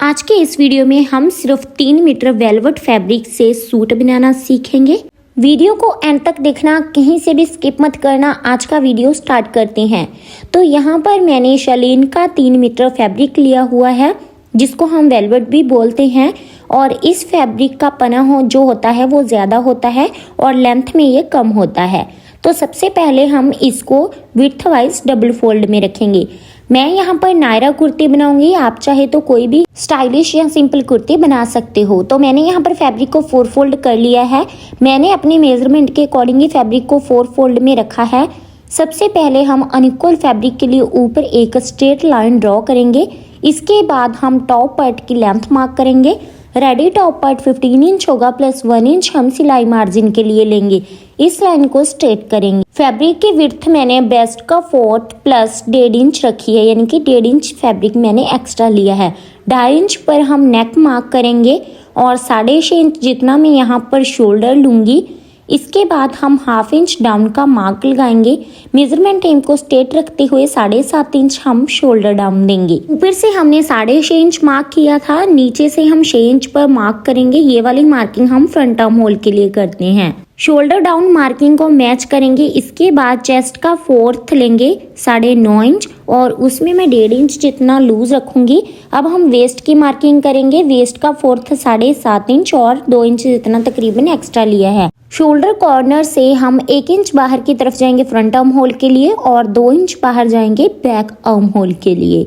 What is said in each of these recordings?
आज के इस वीडियो में हम सिर्फ 3 मीटर वेलवेट फैब्रिक से सूट बनाना सीखेंगे। वीडियो को एंड तक देखना, कहीं से भी स्किप मत करना। आज का वीडियो स्टार्ट करते हैं। तो यहाँ पर मैंने शलीन का 3 मीटर फैब्रिक लिया हुआ है, जिसको हम वेलवेट भी बोलते हैं। और इस फैब्रिक का पना जो होता है वो ज़्यादा होता है और लेंथ में ये कम होता है। तो सबसे पहले हम इसको विड्थ वाइज डबल फोल्ड में रखेंगे। मैं यहाँ पर नायरा कुर्ती बनाऊंगी, आप चाहे तो कोई भी स्टाइलिश या सिंपल कुर्ती बना सकते हो। तो मैंने यहाँ पर फैब्रिक को 4 फोल्ड कर लिया है। मैंने अपने मेजरमेंट के अकॉर्डिंग ही फैब्रिक को 4 फोल्ड में रखा है। सबसे पहले हम अनइक्वल फैब्रिक के लिए ऊपर एक स्ट्रेट लाइन ड्रॉ करेंगे। इसके बाद हम टॉप पार्ट की लेंथ मार्क करेंगे। रेडी टॉप पार्ट 15 इंच होगा, प्लस 1 इंच हम सिलाई मार्जिन के लिए लेंगे। इस लाइन को स्ट्रेट करेंगे। फैब्रिक की विड्थ मैंने बेस्ट का 4 प्लस 1.5 इंच रखी है, यानी कि 1.5 इंच फैब्रिक मैंने एक्स्ट्रा लिया है। 2.5 इंच पर हम नेक मार्क करेंगे और 6.5 इंच जितना मैं यहाँ पर शोल्डर लूंगी। इसके बाद हम 1/2 इंच डाउन का मार्क लगाएंगे। मेजरमेंट टेम को स्ट्रेट रखते हुए 7.5 इंच हम शोल्डर डाउन देंगे। ऊपर से हमने 6.5 इंच मार्क किया था, नीचे से हम 6 इंच पर मार्क करेंगे। ये वाली मार्किंग हम फ्रंट आर्म होल के लिए करते हैं। शोल्डर डाउन मार्किंग को मैच करेंगे। इसके बाद चेस्ट का 4th लेंगे 9.5 इंच और उसमें मैं 1.5 इंच जितना लूज रखूंगी। अब हम वेस्ट की मार्किंग करेंगे। वेस्ट का 4th 7.5 इंच और 2 इंच जितना तकरीबन एक्स्ट्रा लिया है। शोल्डर कॉर्नर से हम 1 इंच बाहर की तरफ जाएंगे फ्रंट आर्म होल के लिए और 2 इंच बाहर जाएंगे बैक आर्म होल के लिए।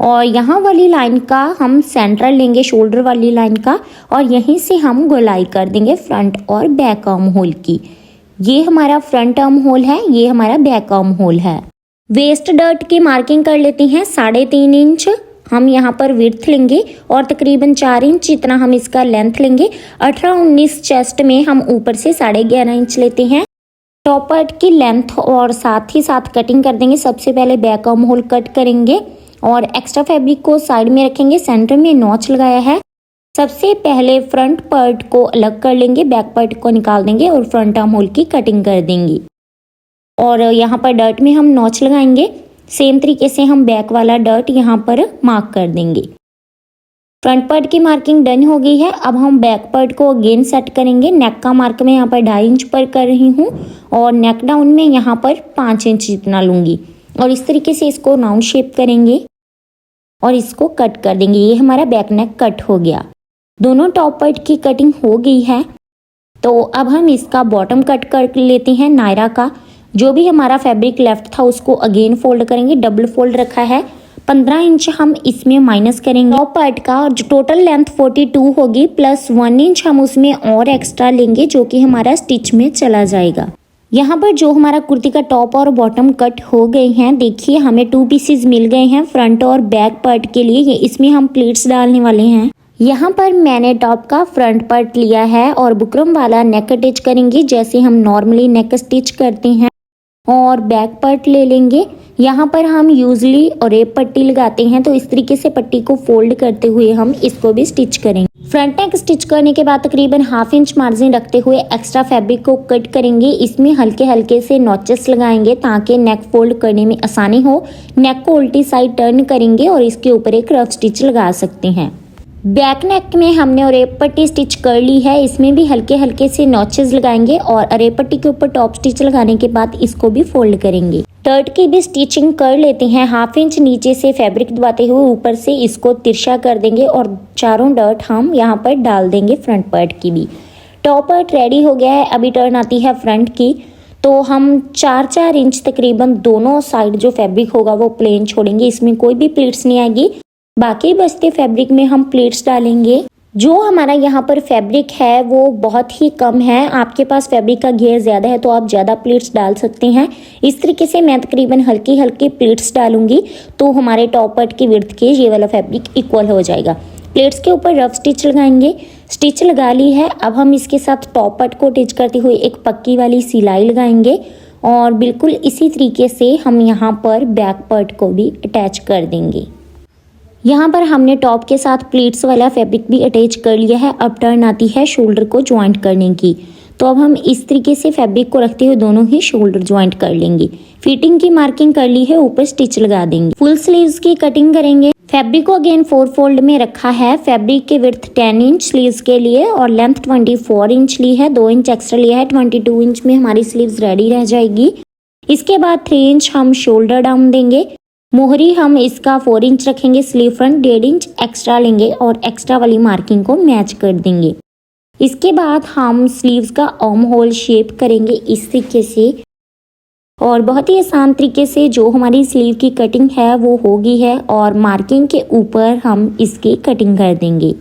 और यहाँ वाली लाइन का हम सेंट्रल लेंगे, शोल्डर वाली लाइन का, और यहीं से हम गोलाई कर देंगे फ्रंट और बैक आर्म होल की। ये हमारा फ्रंट आर्म होल है, ये हमारा बैक आर्म होल है। वेस्ट डर्ट की मार्किंग कर लेते हैं। 3.5 इंच हम यहाँ पर विड्थ लेंगे और तकरीबन 4 इंच जितना हम इसका लेंथ लेंगे। 18-19 चेस्ट में हम ऊपर से 11.5 इंच लेते हैं। टॉप पार्ट की लेंथ और साथ ही साथ कटिंग कर देंगे। सबसे पहले बैक आर्म होल कट करेंगे और एक्स्ट्रा फैब्रिक को साइड में रखेंगे। सेंटर में नॉच लगाया है। सबसे पहले फ्रंट पार्ट को अलग कर लेंगे, बैक पार्ट को निकाल देंगे और फ्रंट आर्म होल की कटिंग कर देंगे। और यहाँ पर डर्ट में हम नॉच लगाएंगे। सेम तरीके से हम बैक वाला डर्ट यहाँ पर मार्क कर देंगे। फ्रंट पार्ट की मार्किंग डन हो गई है। अब हम बैक पार्ट को अगेन सेट करेंगे। नेक का मार्क मैं यहाँ पर 2.5 इंच पर कर रही हूँ और नेक डाउन में यहाँ पर 5 इंच जितना लूंगी और इस तरीके से इसको राउंड शेप करेंगे और इसको कट कर देंगे। ये हमारा बैक नेक कट हो गया। दोनों टॉप पार्ट की कटिंग हो गई है। तो अब हम इसका बॉटम कट कर लेते हैं। नायरा का जो भी हमारा फैब्रिक लेफ्ट था उसको अगेन फोल्ड करेंगे। डबल फोल्ड रखा है। 15 इंच हम इसमें माइनस करेंगे टॉप पार्ट का, और जो टोटल लेंथ 42 होगी, प्लस 1 इंच हम उसमें और एक्स्ट्रा लेंगे जो कि हमारा स्टिच में चला जाएगा। यहाँ पर जो हमारा कुर्ती का टॉप और बॉटम कट हो गए हैं, देखिए हमें 2 पीसेस मिल गए हैं फ्रंट और बैक पार्ट के लिए। इसमें हम प्लीट्स डालने वाले हैं। यहाँ पर मैंने टॉप का फ्रंट पार्ट लिया है और बुकरम वाला नेक अटैच करेंगे जैसे हम नॉर्मली नेक स्टिच करते हैं। और बैक पार्ट ले लेंगे। यहाँ पर हम यूजली रेप पट्टी लगाते हैं, तो इस तरीके से पट्टी को फोल्ड करते हुए हम इसको भी स्टिच करेंगे। फ्रंट नेक स्टिच करने के बाद तकरीबन 1/2 इंच मार्जिन रखते हुए एक्स्ट्रा फैब्रिक को कट करेंगे। इसमें हल्के हल्के से नॉचेस लगाएंगे ताकि नेक फोल्ड करने में आसानी हो। नेक को उल्टी साइड टर्न करेंगे और इसके ऊपर एक रफ स्टिच लगा सकते हैं। बैक नेक में हमने अरेप पट्टी स्टिच कर ली है। इसमें भी हल्के हल्के से नॉचेस लगाएंगे और अरेप पट्टी के ऊपर टॉप स्टिच लगाने के बाद इसको भी फोल्ड करेंगे। डर्ट की भी स्टिचिंग कर लेते हैं। 1/2 इंच नीचे से फैब्रिक दबाते हुए ऊपर से इसको तिरछा कर देंगे और चारों डर्ट हम यहाँ पर डाल देंगे। फ्रंट पार्ट की भी टॉप पार्ट रेडी हो गया है। अभी टर्न आती है फ्रंट की। तो हम 4-4 इंच तकरीबन दोनों साइड जो फैब्रिक होगा वो प्लेन छोड़ेंगे। इसमें कोई भी प्लीट्स नहीं आएगी। बाकी बचते फैब्रिक में हम प्लीट्स डालेंगे। जो हमारा यहाँ पर फैब्रिक है वो बहुत ही कम है। आपके पास फैब्रिक का घेर ज़्यादा है तो आप ज़्यादा प्लीट्स डाल सकते हैं। इस तरीके से मैं तकरीबन हल्की हल्की प्लीट्स डालूंगी तो हमारे टॉप पार्ट की विड्थ के ये वाला फैब्रिक इक्वल हो जाएगा। प्लेट्स के ऊपर रफ स्टिच लगाएंगे। स्टिच लगा ली है। अब हम इसके साथ टॉप पार्ट को अटैच करते हुए एक पक्की वाली सिलाई लगाएंगे और बिल्कुल इसी तरीके से हम यहाँ पर बैक पार्ट को भी अटैच कर देंगे। यहाँ पर हमने टॉप के साथ प्लीट्स वाला फैब्रिक भी अटैच कर लिया है। अब टर्न आती है शोल्डर को ज्वाइंट करने की। तो अब हम इस तरीके से फैब्रिक को रखते हुए दोनों ही शोल्डर ज्वाइंट कर लेंगे। फिटिंग की मार्किंग कर ली है, ऊपर स्टिच लगा देंगे। फुल स्लीव्स की कटिंग करेंगे। फैब्रिक को अगेन 4 फोल्ड में रखा है। फैब्रिक के विड्थ 10 इंच स्लीव्स के लिए और लेंथ 24 इंच ली है, 2 इंच एक्स्ट्रा लिया है। 22 इंच में हमारी स्लीव्स रेडी रह जाएगी। इसके बाद 3 इंच हम शोल्डर डाउन देंगे। मोहरी हम इसका 4 इंच रखेंगे। स्लीव फ्रंट 1.5 इंच एक्स्ट्रा लेंगे और एक्स्ट्रा वाली मार्किंग को मैच कर देंगे। इसके बाद हम स्लीव्स का आर्म होल शेप करेंगे इस तरीके से और बहुत ही आसान तरीके से जो हमारी स्लीव की कटिंग है वो होगी है और मार्किंग के ऊपर हम इसकी कटिंग कर देंगे।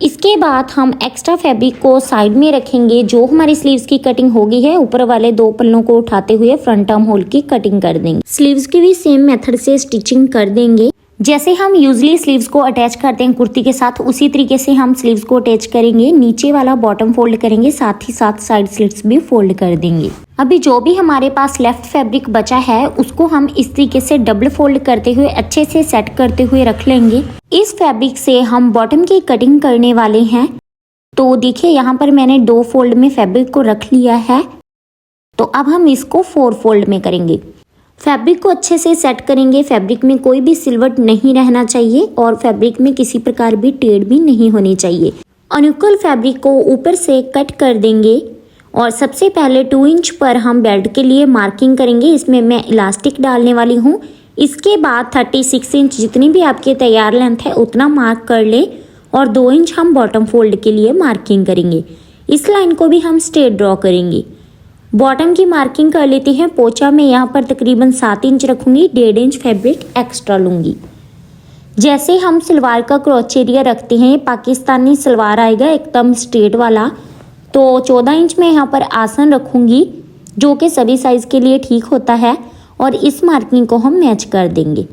इसके बाद हम एक्स्ट्रा फैब्रिक को साइड में रखेंगे। जो हमारी स्लीव्स की कटिंग होगी है ऊपर वाले 2 पल्लों को उठाते हुए फ्रंट आर्म होल की कटिंग कर देंगे। स्लीव्स की भी सेम मेथड से स्टिचिंग कर देंगे। जैसे हम यूजली स्लीव्स को अटैच करते हैं कुर्ती के साथ, उसी तरीके से हम स्लीव्स को अटैच करेंगे। नीचे वाला बॉटम फोल्ड करेंगे, साथ ही साथ साइड स्लिट्स भी फोल्ड कर देंगे। अभी जो भी हमारे पास लेफ्ट फैब्रिक बचा है उसको हम इस तरीके से डबल फोल्ड करते हुए अच्छे से सेट करते हुए रख लेंगे। इस फैब्रिक से हम बॉटम की कटिंग करने वाले हैं। तो देखिए यहाँ पर मैंने 2 फोल्ड में फैब्रिक को रख लिया है। तो अब हम इसको 4 फोल्ड में करेंगे। फैब्रिक को अच्छे से सेट करेंगे। फैब्रिक में कोई भी सिलवट नहीं रहना चाहिए और फैब्रिक में किसी प्रकार भी टेढ़ भी नहीं होनी चाहिए। अनइक्वल फैब्रिक को ऊपर से कट कर देंगे और सबसे पहले 2 इंच पर हम बेल्ट के लिए मार्किंग करेंगे। इसमें मैं इलास्टिक डालने वाली हूँ। इसके बाद 36 इंच जितनी भी आपकी तैयार लेंथ है उतना मार्क कर ले और 2 इंच हम बॉटम फोल्ड के लिए मार्किंग करेंगे। इस लाइन को भी हम स्ट्रेट ड्रॉ करेंगे। बॉटम की मार्किंग कर लेते हैं। पोंचा में यहाँ पर तकरीबन 7 इंच रखूंगी, 1.5 इंच फैब्रिक एक्स्ट्रा लूंगी। जैसे हम सलवार का क्रॉच एरिया रखते हैं, पाकिस्तानी सलवार आएगा एकदम स्ट्रेट वाला, तो 14 इंच में यहाँ पर आसन रखूंगी जो कि सभी साइज के लिए ठीक होता है और इस मार्किंग को हम मैच कर देंगे।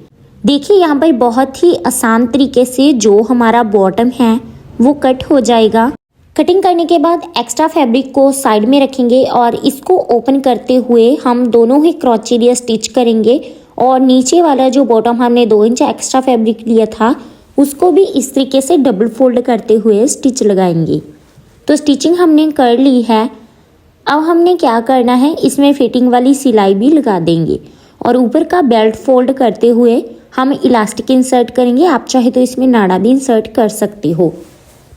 देखिए यहाँ पर बहुत ही आसान तरीके से जो हमारा बॉटम है वो कट हो जाएगा। कटिंग करने के बाद एक्स्ट्रा फैब्रिक को साइड में रखेंगे और इसको ओपन करते हुए हम दोनों ही क्रॉच एरिया स्टिच करेंगे और नीचे वाला जो बॉटम हमने 2 इंच एक्स्ट्रा फैब्रिक लिया था उसको भी इस तरीके से डबल फोल्ड करते हुए स्टिच लगाएंगे। तो स्टिचिंग हमने कर ली है। अब हमने क्या करना है, इसमें फिटिंग वाली सिलाई भी लगा देंगे और ऊपर का बेल्ट फोल्ड करते हुए हम इलास्टिक इंसर्ट करेंगे। आप चाहे तो इसमें नाड़ा भी इंसर्ट कर सकते हो।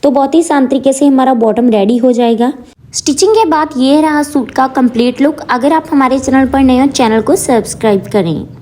तो बहुत ही आसान तरीके से हमारा बॉटम रेडी हो जाएगा। स्टिचिंग के बाद ये रहा सूट का कंप्लीट लुक। अगर आप हमारे चैनल पर नए हो, चैनल को सब्सक्राइब करें।